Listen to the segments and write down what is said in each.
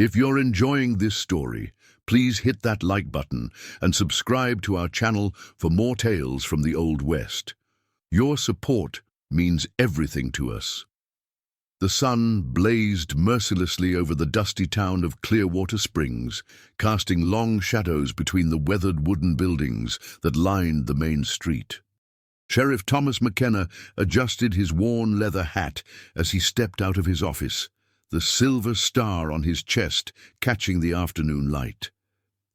If you're enjoying this story, please hit that like button and subscribe to our channel for more tales from the Old West. Your support means everything to us. The sun blazed mercilessly over the dusty town of Clearwater Springs, casting long shadows between the weathered wooden buildings that lined the main street. Sheriff Thomas McKenna adjusted his worn leather hat as he stepped out of his office, the silver star on his chest catching the afternoon light.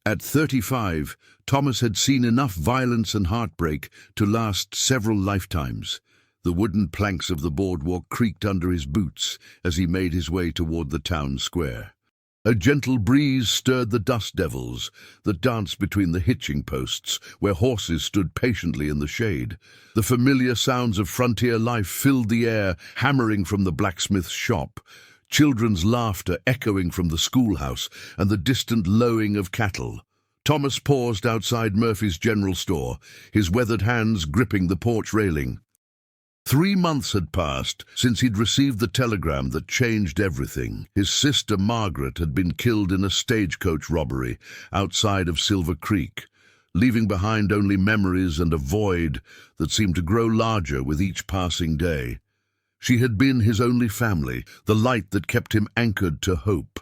At 35, Thomas had seen enough violence and heartbreak to last several lifetimes. The wooden planks of the boardwalk creaked under his boots as he made his way toward the town square. A gentle breeze stirred the dust devils that danced between the hitching posts where horses stood patiently in the shade. The familiar sounds of frontier life filled the air, hammering from the blacksmith's shop, children's laughter echoing from the schoolhouse, and the distant lowing of cattle. Thomas paused outside Murphy's general store, his weathered hands gripping the porch railing. 3 months had passed since he'd received the telegram that changed everything. His sister Margaret had been killed in a stagecoach robbery outside of Silver Creek, leaving behind only memories and a void that seemed to grow larger with each passing day. She had been his only family, the light that kept him anchored to hope.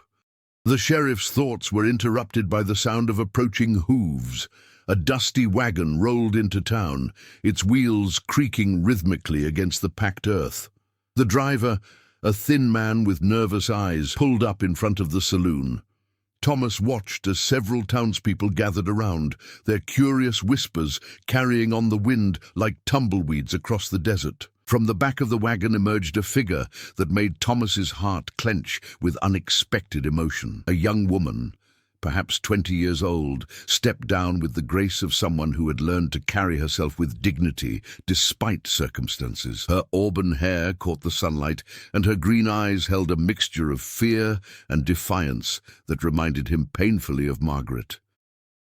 The sheriff's thoughts were interrupted by the sound of approaching hooves. A dusty wagon rolled into town, its wheels creaking rhythmically against the packed earth. The driver, a thin man with nervous eyes, pulled up in front of the saloon. Thomas watched as several townspeople gathered around, their curious whispers carrying on the wind like tumbleweeds across the desert. From the back of the wagon emerged a figure that made Thomas's heart clench with unexpected emotion. A young woman, perhaps 20 years old, stepped down with the grace of someone who had learned to carry herself with dignity despite circumstances. Her auburn hair caught the sunlight, and her green eyes held a mixture of fear and defiance that reminded him painfully of Margaret.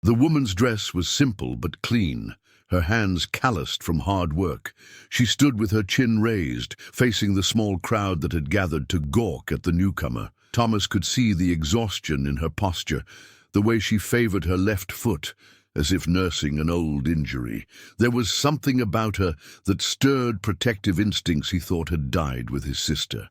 The woman's dress was simple but clean, her hands calloused from hard work. She stood with her chin raised, facing the small crowd that had gathered to gawk at the newcomer. Thomas could see the exhaustion in her posture, the way she favored her left foot, as if nursing an old injury. There was something about her that stirred protective instincts he thought had died with his sister.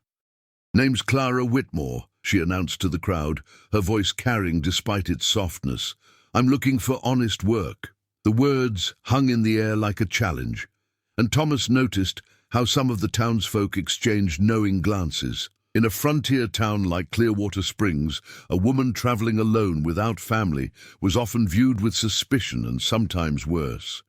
"Name's Clara Whitmore," she announced to the crowd, her voice carrying despite its softness. "I'm looking for honest work." The words hung in the air like a challenge, and Thomas noticed how some of the townsfolk exchanged knowing glances. In a frontier town like Clearwater Springs, a woman traveling alone without family was often viewed with suspicion and sometimes worse.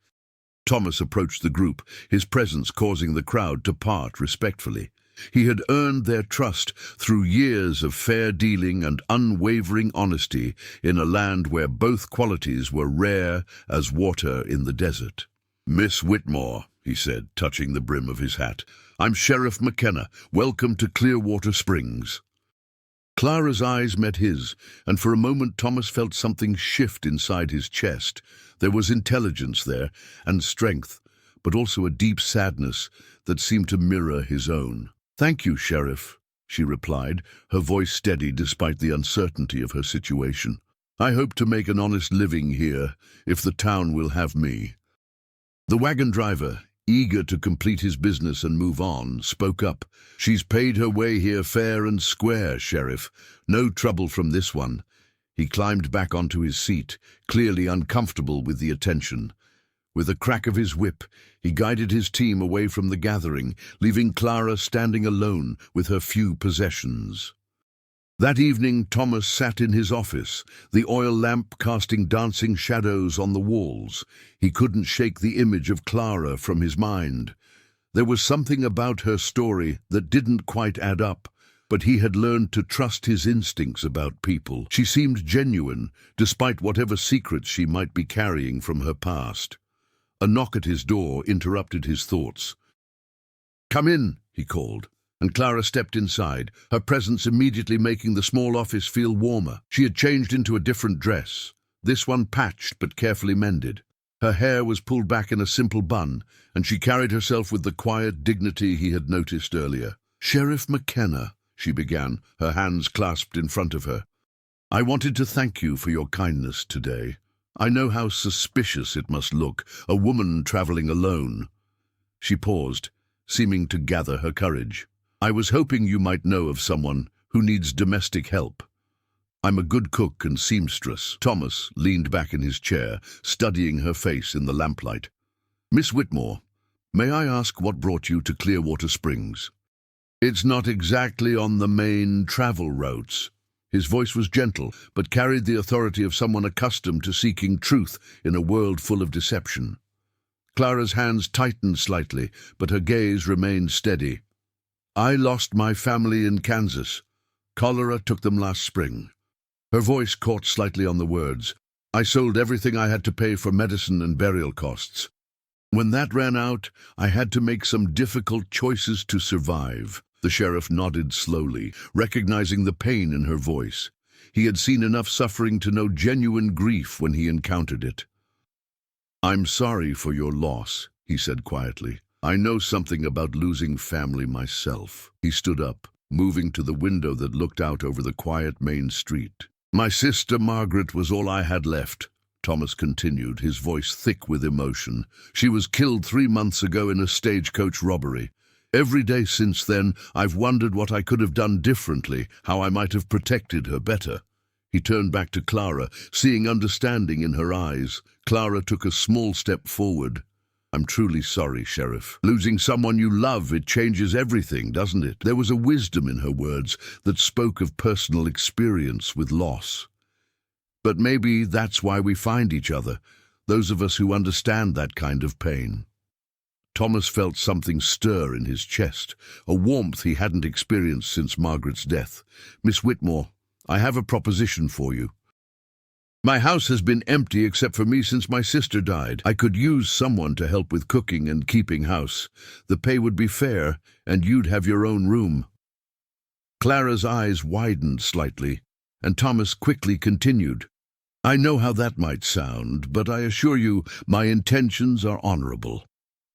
Thomas approached the group, his presence causing the crowd to part respectfully. He had earned their trust through years of fair dealing and unwavering honesty in a land where both qualities were rare as water in the desert. "Miss Whitmore," he said, touching the brim of his hat, "I'm Sheriff McKenna. Welcome to Clearwater Springs." Clara's eyes met his, and for a moment Thomas felt something shift inside his chest. There was intelligence there, and strength, but also a deep sadness that seemed to mirror his own. "Thank you, Sheriff," she replied, her voice steady despite the uncertainty of her situation. "I hope to make an honest living here, if the town will have me." The wagon driver, eager to complete his business and move on, spoke up. "She's paid her way here fair and square, Sheriff. No trouble from this one." He climbed back onto his seat, clearly uncomfortable with the attention. With a crack of his whip, he guided his team away from the gathering, leaving Clara standing alone with her few possessions. That evening, Thomas sat in his office, the oil lamp casting dancing shadows on the walls. He couldn't shake the image of Clara from his mind. There was something about her story that didn't quite add up, but he had learned to trust his instincts about people. She seemed genuine, despite whatever secrets she might be carrying from her past. A knock at his door interrupted his thoughts. "Come in," he called, and Clara stepped inside, her presence immediately making the small office feel warmer. She had changed into a different dress, this one patched but carefully mended. Her hair was pulled back in a simple bun, and she carried herself with the quiet dignity he had noticed earlier. "Sheriff McKenna," she began, her hands clasped in front of her. I wanted to thank you for your kindness today. I know how suspicious it must look, a woman traveling alone. She paused, seeming to gather her courage. I was hoping you might know of someone who needs domestic help. I'm a good cook and seamstress. Thomas leaned back in his chair, studying her face in the lamplight. Miss Whitmore, may I ask what brought you to Clearwater Springs? It's not exactly on the main travel routes. His voice was gentle, but carried the authority of someone accustomed to seeking truth in a world full of deception. Clara's hands tightened slightly, but her gaze remained steady. I lost my family in Kansas. Cholera took them last spring. Her voice caught slightly on the words. I sold everything I had to pay for medicine and burial costs. When that ran out, I had to make some difficult choices to survive. The sheriff nodded slowly, recognizing the pain in her voice. He had seen enough suffering to know genuine grief when he encountered it. I'm sorry for your loss, he said quietly. I know something about losing family myself. He stood up, moving to the window that looked out over the quiet main street. My sister Margaret was all I had left, Thomas continued, his voice thick with emotion. She was killed 3 months ago in a stagecoach robbery. Every day since then, I've wondered what I could have done differently, how I might have protected her better. He turned back to Clara, seeing understanding in her eyes. Clara took a small step forward. I'm truly sorry, Sheriff. Losing someone you love, it changes everything, doesn't it? There was a wisdom in her words that spoke of personal experience with loss. But maybe that's why we find each other, those of us who understand that kind of pain. Thomas felt something stir in his chest, a warmth he hadn't experienced since Margaret's death. Miss Whitmore, I have a proposition for you. My house has been empty except for me since my sister died. I could use someone to help with cooking and keeping house. The pay would be fair, and you'd have your own room. Clara's eyes widened slightly, and Thomas quickly continued. I know how that might sound, but I assure you my intentions are honorable.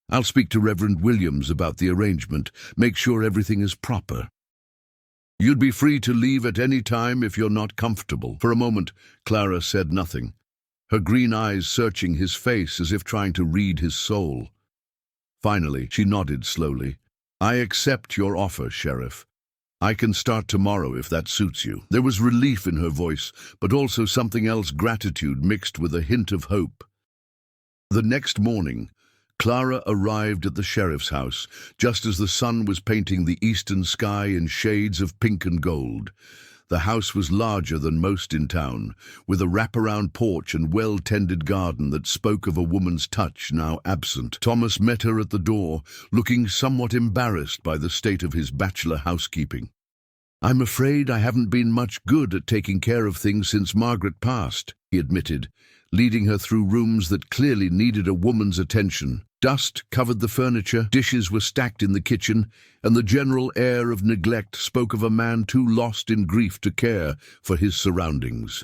I'll speak to Reverend Williams about the arrangement, make sure everything is proper. You'd be free to leave at any time if you're not comfortable. For a moment, Clara said nothing, her green eyes searching his face as if trying to read his soul. Finally, she nodded slowly. I accept your offer, Sheriff. I can start tomorrow if that suits you. There was relief in her voice, but also something else, gratitude mixed with a hint of hope. The next morning, Clara arrived at the sheriff's house just as the sun was painting the eastern sky in shades of pink and gold. The house was larger than most in town, with a wraparound porch and well-tended garden that spoke of a woman's touch now absent. Thomas met her at the door, looking somewhat embarrassed by the state of his bachelor housekeeping. I'm afraid I haven't been much good at taking care of things since Margaret passed, he admitted, leading her through rooms that clearly needed a woman's attention. Dust covered the furniture, dishes were stacked in the kitchen, and the general air of neglect spoke of a man too lost in grief to care for his surroundings.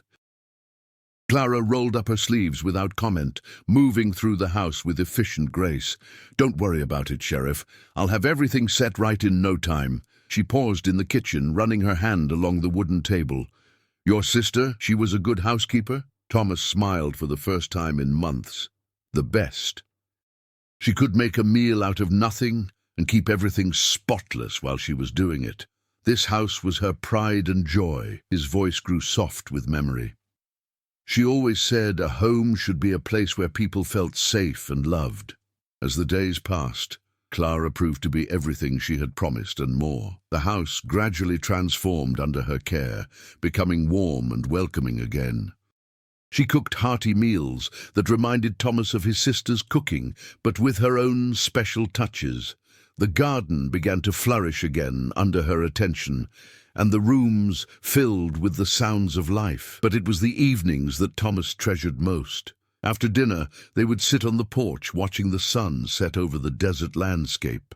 Clara rolled up her sleeves without comment, moving through the house with efficient grace. Don't worry about it, Sheriff. I'll have everything set right in no time. She paused in the kitchen, running her hand along the wooden table. Your sister, she was a good housekeeper? Thomas smiled for the first time in months. The best. She could make a meal out of nothing and keep everything spotless while she was doing it. This house was her pride and joy. His voice grew soft with memory. She always said a home should be a place where people felt safe and loved. As the days passed, Clara proved to be everything she had promised and more. The house gradually transformed under her care, becoming warm and welcoming again. She cooked hearty meals that reminded Thomas of his sister's cooking, but with her own special touches. The garden began to flourish again under her attention, and the rooms filled with the sounds of life. But it was the evenings that Thomas treasured most. After dinner, they would sit on the porch watching the sun set over the desert landscape.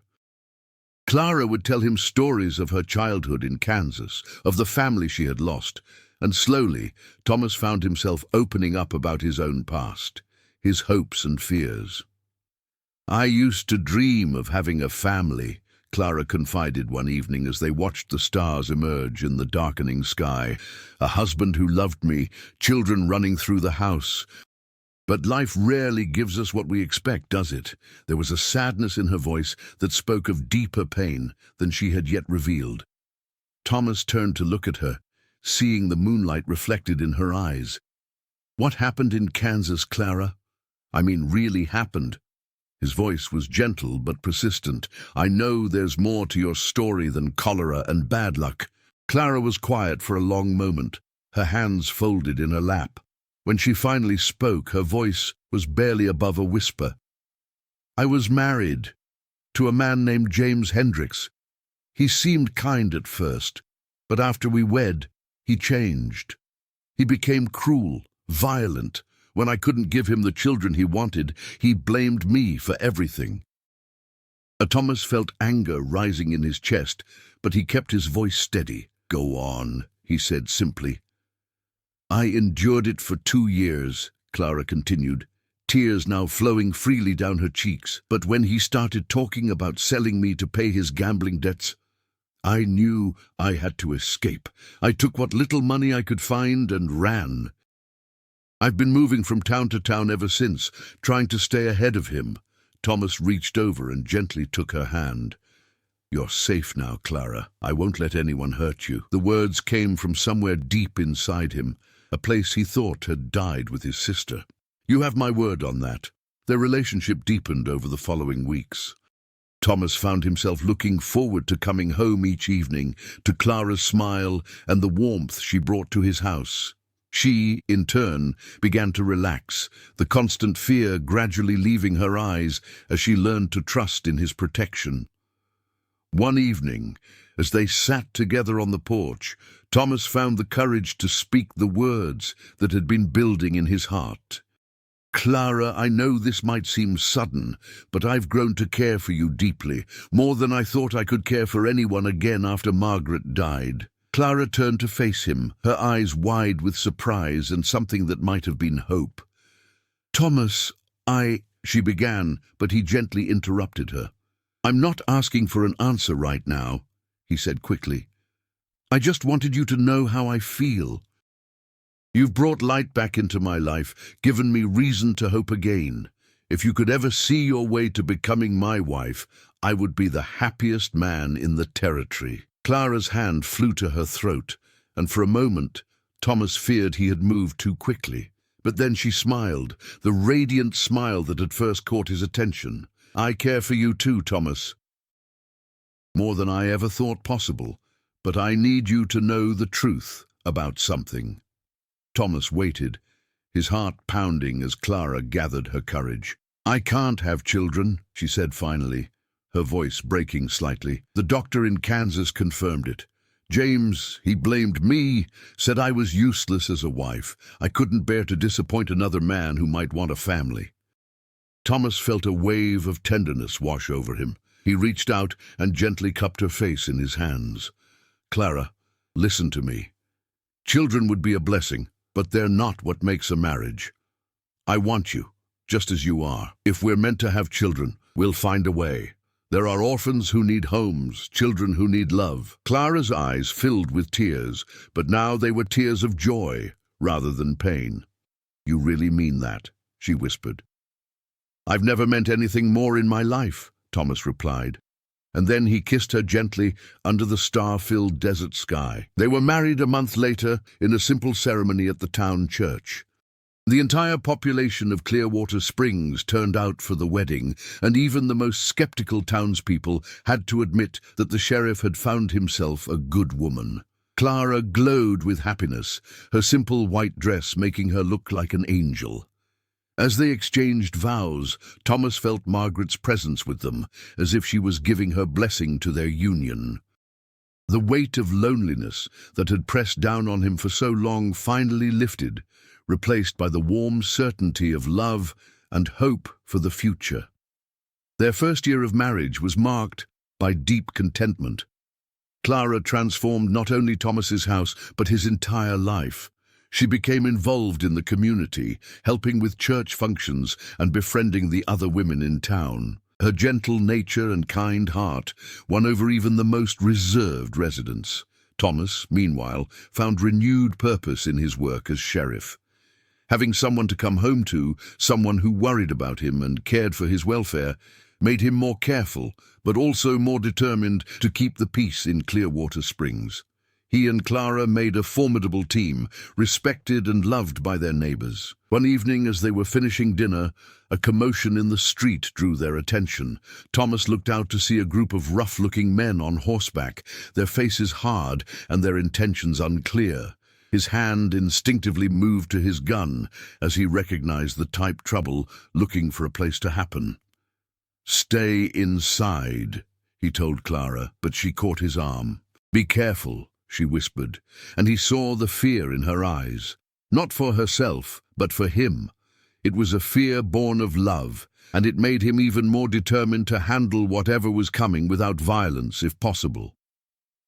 Clara would tell him stories of her childhood in Kansas, of the family she had lost, and slowly Thomas found himself opening up about his own past, his hopes and fears. I used to dream of having a family, Clara confided one evening as they watched the stars emerge in the darkening sky. A husband who loved me, children running through the house. But life rarely gives us what we expect, does it? There was a sadness in her voice that spoke of deeper pain than she had yet revealed. Thomas turned to look at her, seeing the moonlight reflected in her eyes. "What happened in Kansas, Clara? I mean, really happened?" His voice was gentle but persistent. "I know there's more to your story than cholera and bad luck." Clara was quiet for a long moment, her hands folded in her lap. When she finally spoke, her voice was barely above a whisper. "I was married to a man named James Hendricks. He seemed kind at first, but after we wed, he changed. He became cruel, violent. When I couldn't give him the children he wanted, he blamed me for everything." Thomas felt anger rising in his chest, but he kept his voice steady. "Go on," he said simply. "I endured it for 2 years," Clara continued, tears now flowing freely down her cheeks. "But when he started talking about selling me to pay his gambling debts, I knew I had to escape. I took what little money I could find and ran. I've been moving from town to town ever since, trying to stay ahead of him." Thomas reached over and gently took her hand. "You're safe now, Clara. I won't let anyone hurt you." The words came from somewhere deep inside him, a place he thought had died with his sister. "You have my word on that." Their relationship deepened over the following weeks. Thomas found himself looking forward to coming home each evening, to Clara's smile and the warmth she brought to his house. She, in turn, began to relax, the constant fear gradually leaving her eyes as she learned to trust in his protection. One evening, as they sat together on the porch, Thomas found the courage to speak the words that had been building in his heart. "Clara, I know this might seem sudden, but I've grown to care for you deeply, more than I thought I could care for anyone again after Margaret died." Clara turned to face him, her eyes wide with surprise and something that might have been hope. "Thomas, she began, but he gently interrupted her. "I'm not asking for an answer right now," he said quickly. "I just wanted you to know how I feel. You've brought light back into my life, given me reason to hope again. If you could ever see your way to becoming my wife, I would be the happiest man in the territory." Clara's hand flew to her throat, and for a moment Thomas feared he had moved too quickly. But then she smiled, the radiant smile that had first caught his attention. "I care for you too, Thomas. More than I ever thought possible, but I need you to know the truth about something." Thomas waited, his heart pounding as Clara gathered her courage. "I can't have children," she said finally, her voice breaking slightly. "The doctor in Kansas confirmed it. James, he blamed me, said I was useless as a wife. I couldn't bear to disappoint another man who might want a family." Thomas felt a wave of tenderness wash over him. He reached out and gently cupped her face in his hands. "Clara, listen to me. Children would be a blessing, but they're not what makes a marriage. I want you, just as you are. If we're meant to have children, we'll find a way. There are orphans who need homes, children who need love." Clara's eyes filled with tears, but now they were tears of joy rather than pain. "You really mean that?" she whispered. "I've never meant anything more in my life," Thomas replied. And then he kissed her gently under the star-filled desert sky. They were married a month later in a simple ceremony at the town church. The entire population of Clearwater Springs turned out for the wedding, and even the most skeptical townspeople had to admit that the sheriff had found himself a good woman. Clara glowed with happiness, her simple white dress making her look like an angel. As they exchanged vows, Thomas felt Margaret's presence with them, as if she was giving her blessing to their union. The weight of loneliness that had pressed down on him for so long finally lifted, replaced by the warm certainty of love and hope for the future. Their first year of marriage was marked by deep contentment. Clara transformed not only Thomas's house, but his entire life. She became involved in the community, helping with church functions and befriending the other women in town. Her gentle nature and kind heart won over even the most reserved residents. Thomas, meanwhile, found renewed purpose in his work as sheriff. Having someone to come home to, someone who worried about him and cared for his welfare, made him more careful, but also more determined to keep the peace in Clearwater Springs. He and Clara made a formidable team, respected and loved by their neighbors. One evening, as they were finishing dinner, a commotion in the street drew their attention. Thomas looked out to see a group of rough-looking men on horseback, their faces hard and their intentions unclear. His hand instinctively moved to his gun as he recognized the type trouble looking for a place to happen. "Stay inside," he told Clara, but she caught his arm. "Be careful," she whispered, and he saw the fear in her eyes. Not for herself, but for him. It was a fear born of love, and it made him even more determined to handle whatever was coming without violence, if possible.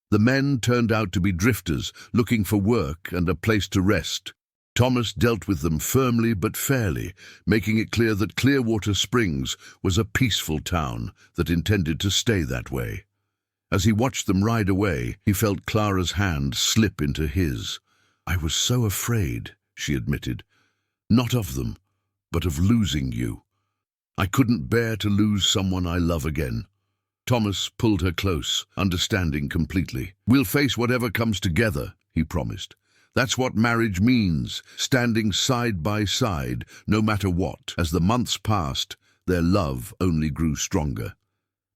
The men turned out to be drifters, looking for work and a place to rest. Thomas dealt with them firmly but fairly, making it clear that Clearwater Springs was a peaceful town that intended to stay that way. As he watched them ride away, he felt Clara's hand slip into his. "I was so afraid," she admitted. "Not of them, but of losing you. I couldn't bear to lose someone I love again." Thomas pulled her close, understanding completely. "We'll face whatever comes together," he promised. "That's what marriage means, standing side by side, no matter what." As the months passed, their love only grew stronger.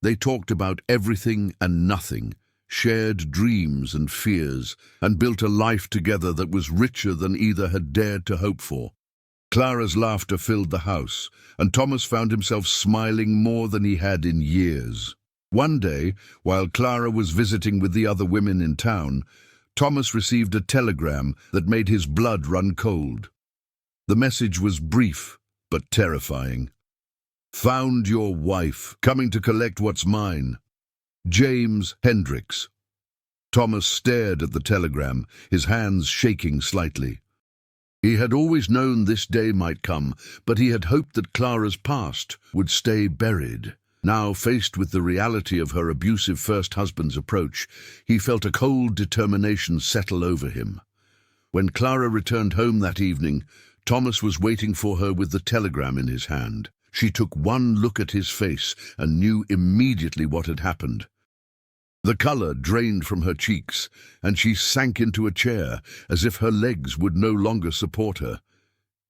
They talked about everything and nothing, shared dreams and fears, and built a life together that was richer than either had dared to hope for. Clara's laughter filled the house, and Thomas found himself smiling more than he had in years. One day, while Clara was visiting with the other women in town, Thomas received a telegram that made his blood run cold. The message was brief, but terrifying. "Found your wife, coming to collect what's mine. James Hendricks." Thomas stared at the telegram, his hands shaking slightly. He had always known this day might come, but he had hoped that Clara's past would stay buried. Now, faced with the reality of her abusive first husband's approach, he felt a cold determination settle over him. When Clara returned home that evening, Thomas was waiting for her with the telegram in his hand. She took one look at his face and knew immediately what had happened. The color drained from her cheeks, and she sank into a chair as if her legs would no longer support her.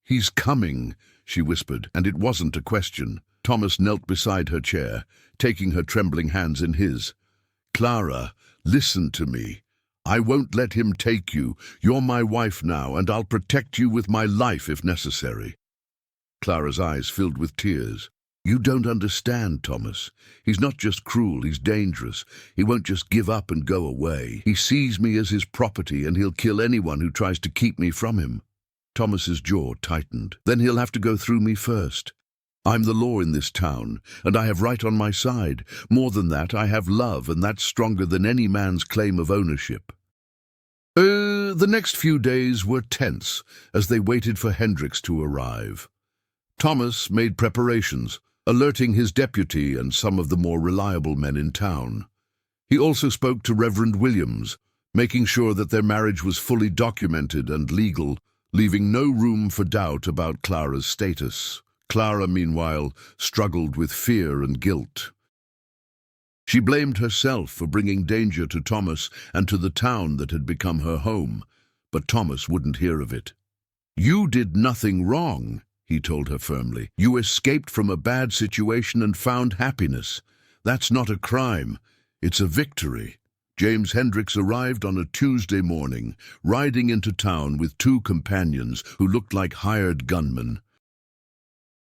"He's coming," she whispered, and it wasn't a question. Thomas knelt beside her chair, taking her trembling hands in his. "Clara, listen to me. I won't let him take you. You're my wife now, and I'll protect you with my life if necessary." Clara's eyes filled with tears. "You don't understand, Thomas. He's not just cruel, he's dangerous. He won't just give up and go away. He sees me as his property, and he'll kill anyone who tries to keep me from him." Thomas's jaw tightened. "Then he'll have to go through me first. I'm the law in this town, and I have right on my side. More than that, I have love, and that's stronger than any man's claim of ownership." The next few days were tense as they waited for Hendricks to arrive. Thomas made preparations, alerting his deputy and some of the more reliable men in town. He also spoke to Reverend Williams, making sure that their marriage was fully documented and legal, leaving no room for doubt about Clara's status. Clara, meanwhile, struggled with fear and guilt. She blamed herself for bringing danger to Thomas and to the town that had become her home, but Thomas wouldn't hear of it. "You did nothing wrong," he told her firmly. "You escaped from a bad situation and found happiness. That's not a crime, it's a victory." James Hendricks arrived on a Tuesday morning, riding into town with two companions who looked like hired gunmen.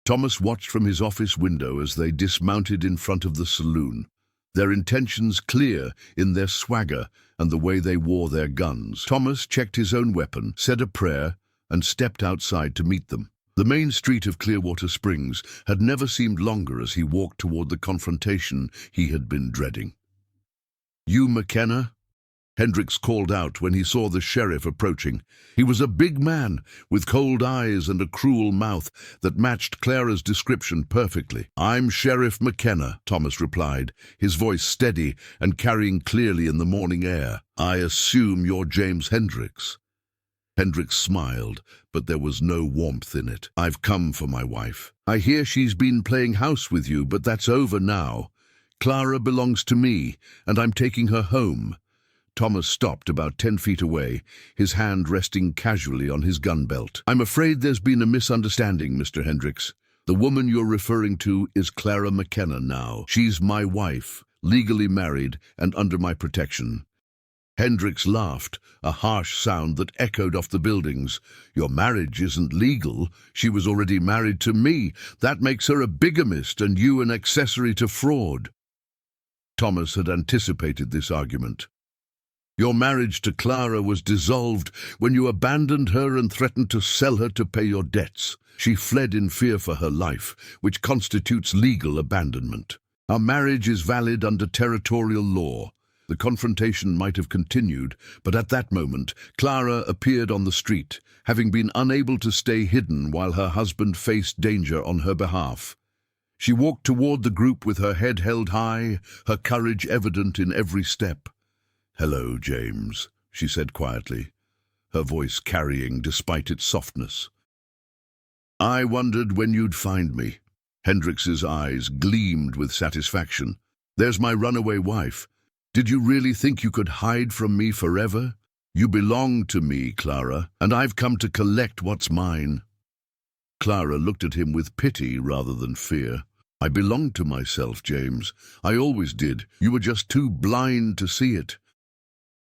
Thomas watched from his office window as they dismounted in front of the saloon, their intentions clear in their swagger and the way they wore their guns. Thomas checked his own weapon, said a prayer, and stepped outside to meet them. The main street of Clearwater Springs had never seemed longer as he walked toward the confrontation he had been dreading. "You McKenna?" Hendricks called out when he saw the sheriff approaching. He was a big man, with cold eyes and a cruel mouth that matched Clara's description perfectly. "I'm Sheriff McKenna," Thomas replied, his voice steady and carrying clearly in the morning air. "I assume you're James Hendricks." Hendricks smiled, but there was no warmth in it. "I've come for my wife. I hear she's been playing house with you, but that's over now. Clara belongs to me, and I'm taking her home." Thomas stopped about 10 feet away, his hand resting casually on his gun belt. "I'm afraid there's been a misunderstanding, Mr. Hendricks. The woman you're referring to is Clara McKenna now. She's my wife, legally married and under my protection." Hendricks laughed, a harsh sound that echoed off the buildings. "Your marriage isn't legal. She was already married to me. That makes her a bigamist and you an accessory to fraud." Thomas had anticipated this argument. "Your marriage to Clara was dissolved when you abandoned her and threatened to sell her to pay your debts. She fled in fear for her life, which constitutes legal abandonment. Our marriage is valid under territorial law." The confrontation might have continued, but at that moment, Clara appeared on the street, having been unable to stay hidden while her husband faced danger on her behalf. She walked toward the group with her head held high, her courage evident in every step. "Hello, James," she said quietly, her voice carrying despite its softness. "I wondered when you'd find me." Hendricks's eyes gleamed with satisfaction. "There's my runaway wife. Did you really think you could hide from me forever? You belong to me, Clara, and I've come to collect what's mine." Clara looked at him with pity rather than fear. "I belong to myself, James. I always did. You were just too blind to see it."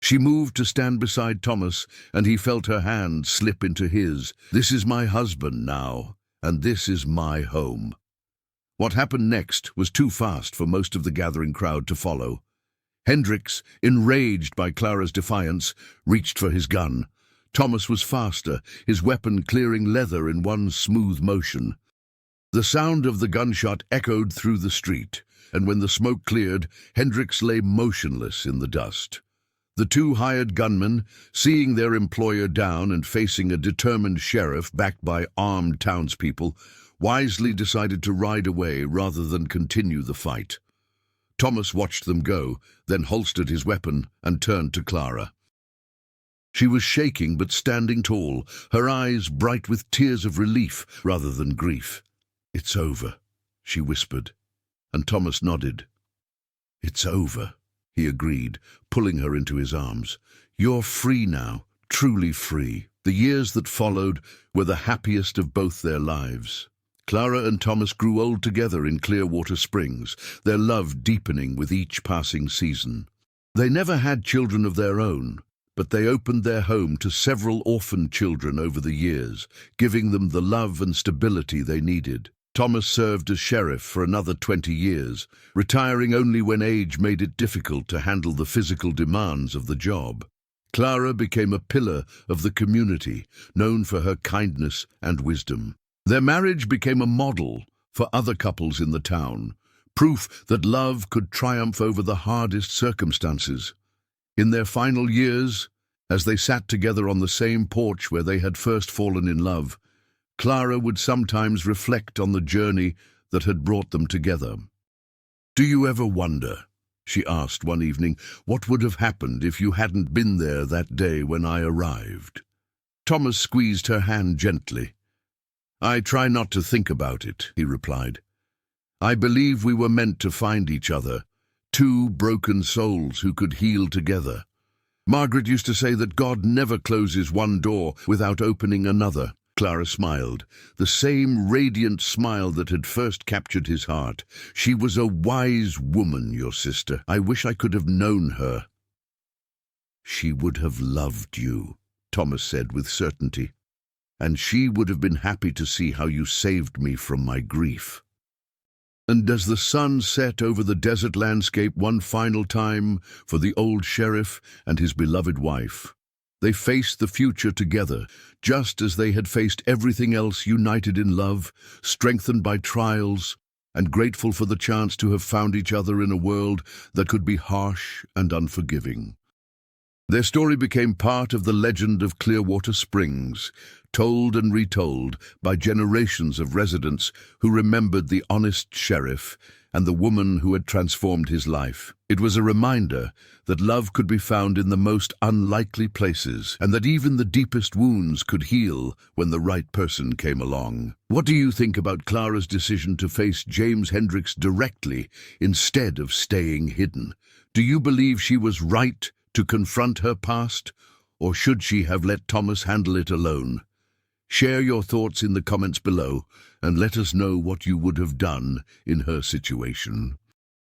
She moved to stand beside Thomas, and he felt her hand slip into his. "This is my husband now, and this is my home." What happened next was too fast for most of the gathering crowd to follow. Hendricks, enraged by Clara's defiance, reached for his gun. Thomas was faster, his weapon clearing leather in one smooth motion. The sound of the gunshot echoed through the street, and when the smoke cleared, Hendricks lay motionless in the dust. The two hired gunmen, seeing their employer down and facing a determined sheriff backed by armed townspeople, wisely decided to ride away rather than continue the fight. Thomas watched them go, then holstered his weapon and turned to Clara. She was shaking but standing tall, her eyes bright with tears of relief rather than grief. "It's over," she whispered, and Thomas nodded. "It's over," he agreed, pulling her into his arms. "You're free now, truly free." The years that followed were the happiest of both their lives. Clara and Thomas grew old together in Clearwater Springs, their love deepening with each passing season. They never had children of their own, but they opened their home to several orphaned children over the years, giving them the love and stability they needed. Thomas served as sheriff for another 20 years, retiring only when age made it difficult to handle the physical demands of the job. Clara became a pillar of the community, known for her kindness and wisdom. Their marriage became a model for other couples in the town, proof that love could triumph over the hardest circumstances. In their final years, as they sat together on the same porch where they had first fallen in love, Clara would sometimes reflect on the journey that had brought them together. "Do you ever wonder," she asked one evening, "what would have happened if you hadn't been there that day when I arrived?" Thomas squeezed her hand gently. "I try not to think about it," he replied. "I believe we were meant to find each other, two broken souls who could heal together. Margaret used to say that God never closes one door without opening another." Clara smiled, the same radiant smile that had first captured his heart. "She was a wise woman, your sister. I wish I could have known her." "She would have loved you," Thomas said with certainty. "And she would have been happy to see how you saved me from my grief." And as the sun set over the desert landscape one final time for the old sheriff and his beloved wife, they faced the future together, just as they had faced everything else, united in love, strengthened by trials, and grateful for the chance to have found each other in a world that could be harsh and unforgiving. Their story became part of the legend of Clearwater Springs, told and retold by generations of residents who remembered the honest sheriff and the woman who had transformed his life. It was a reminder that love could be found in the most unlikely places, and that even the deepest wounds could heal when the right person came along. What do you think about Clara's decision to face James Hendricks directly instead of staying hidden? Do you believe she was right to confront her past, or should she have let Thomas handle it alone? Share your thoughts in the comments below and let us know what you would have done in her situation.